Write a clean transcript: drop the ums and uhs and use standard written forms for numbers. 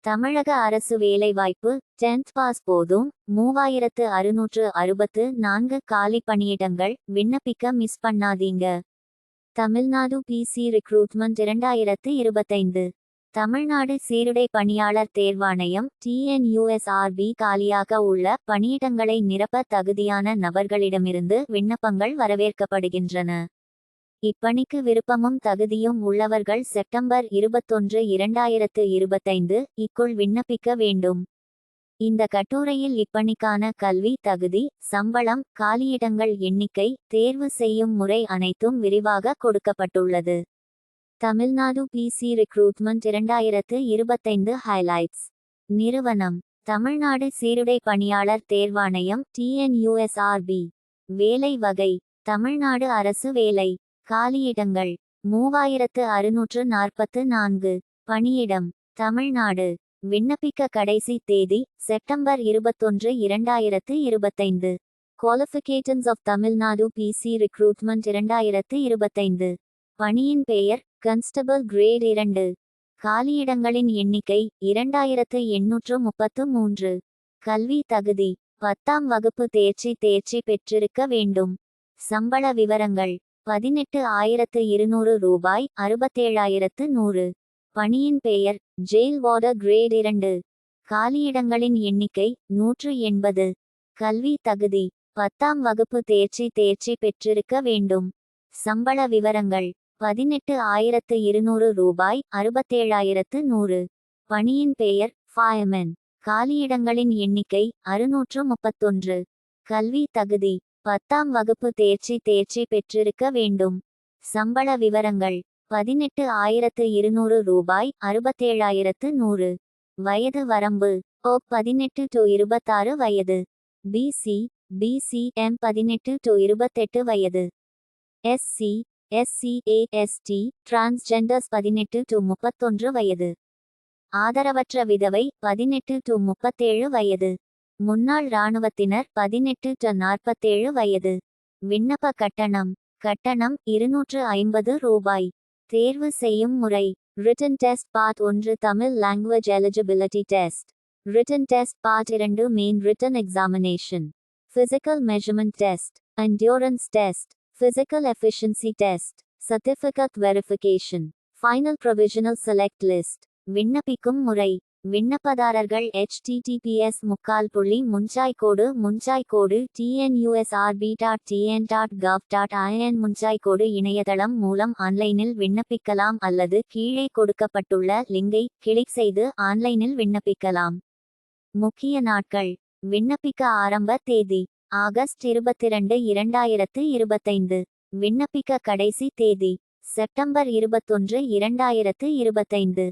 தமிழக அரசு வேலைவாய்ப்பு 10th பாஸ் போதும் 3664 காலி பணியிடங்கள் விண்ணப்பிக்க மிஸ் பண்ணாதீங்க. Tamil Nadu PC recruitment 2025. தமிழ்நாடு சீருடை பணியாளர் தேர்வாணையம் TNUSRB காலியாக உள்ள பணியிடங்களை நிரப்ப தகுதியான நபர்களிடமிருந்து விண்ணப்பங்கள் வரவேற்கப்படுகின்றன. இப்பணிக்கு விருப்பமும் தகுதியும் உள்ளவர்கள் செப்டம்பர் 21, 2025 க்குள் விண்ணப்பிக்க வேண்டும். இந்த கட்டுரையில் இப்பணிக்கான கல்வி தகுதி, சம்பளம், காலியிடங்கள் எண்ணிக்கை, தேர்வு செய்யும் முறை அனைத்தும் விரிவாக கொடுக்கப்பட்டுள்ளது. Tamil Nadu PC recruitment 2025 highlights. நிறுவனம்: தமிழ்நாடு சீருடை பணியாளர் தேர்வாணையம் TNUSRB. வேலை வகை: தமிழ்நாடு அரசு வேலை. காலியிடங்கள் 3644. பணியிடம்: தமிழ்நாடு. விண்ணப்பிக்க கடைசி தேதி September 21, 2025. Qualifications of Tamil Nadu PC recruitment 2025. பணியின் பெயர்: கன்ஸ்டபிள் கிரேட் 2. காலியிடங்களின் எண்ணிக்கை 2833. கல்வி தகுதி: 10ஆம் வகுப்பு தேர்ச்சி பெற்றிருக்க வேண்டும். சம்பள விவரங்கள்: 18,200 ரூபாய் 67,100. பணியின் பெயர்: ஜெயில் வார்டர் கிரேட் 2. காலியிடங்களின் எண்ணிக்கை 180. கல்வி தகுதி: 10ஆம் வகுப்பு தேர்ச்சி பெற்றிருக்க வேண்டும். சம்பள விவரங்கள்: 18,200 ரூபாய் 67,100. பணியின் பெயர்: ஃபயர்மேன். காலியிடங்களின் எண்ணிக்கை 631. கல்வி தகுதி: 10ஆம் வகுப்பு தேர்ச்சி பெற்றிருக்க வேண்டும். சம்பள விவரங்கள்: 18,200 ரூபாய் 67,100. வயது வரம்பு: OB 18 to 26 வயது. BC/BCM 18 to 28 வயது. SC/SCA/ST டிரான்ஸ்ஜெண்டர்ஸ் 18 to 31 வயது. ஆதரவற்ற விதவை 18 to 37 வயது. முன்னாள் இராணுவத்தினர் 18 to 47 வயது. விண்ணப்ப கட்டணம்: 250 ரூபாய். தேர்வு செய்யும் முறை: Written Test Part 1 Tamil Language Eligibility Test. Written Test Part 2 Main Written Examination. Physical Measurement Test. Endurance Test. Physical Efficiency Test. Certificate Verification. Final Provisional Select List. விண்ணப்பிக்கும் முறை: விண்ணப்பதாரர்கள் https://tnusrb.tn.gov.in இணையதளம் மூலம் ஆன்லைனில் விண்ணப்பிக்கலாம் அல்லது கீழே கொடுக்கப்பட்டுள்ள லிங்கை கிளிக் செய்து ஆன்லைனில் விண்ணப்பிக்கலாம். முக்கிய நாட்கள்: விண்ணப்பிக்க ஆரம்ப தேதி ஆகஸ்ட் 22, 2025. விண்ணப்பிக்க கடைசி தேதி செப்டம்பர் 21, 2025.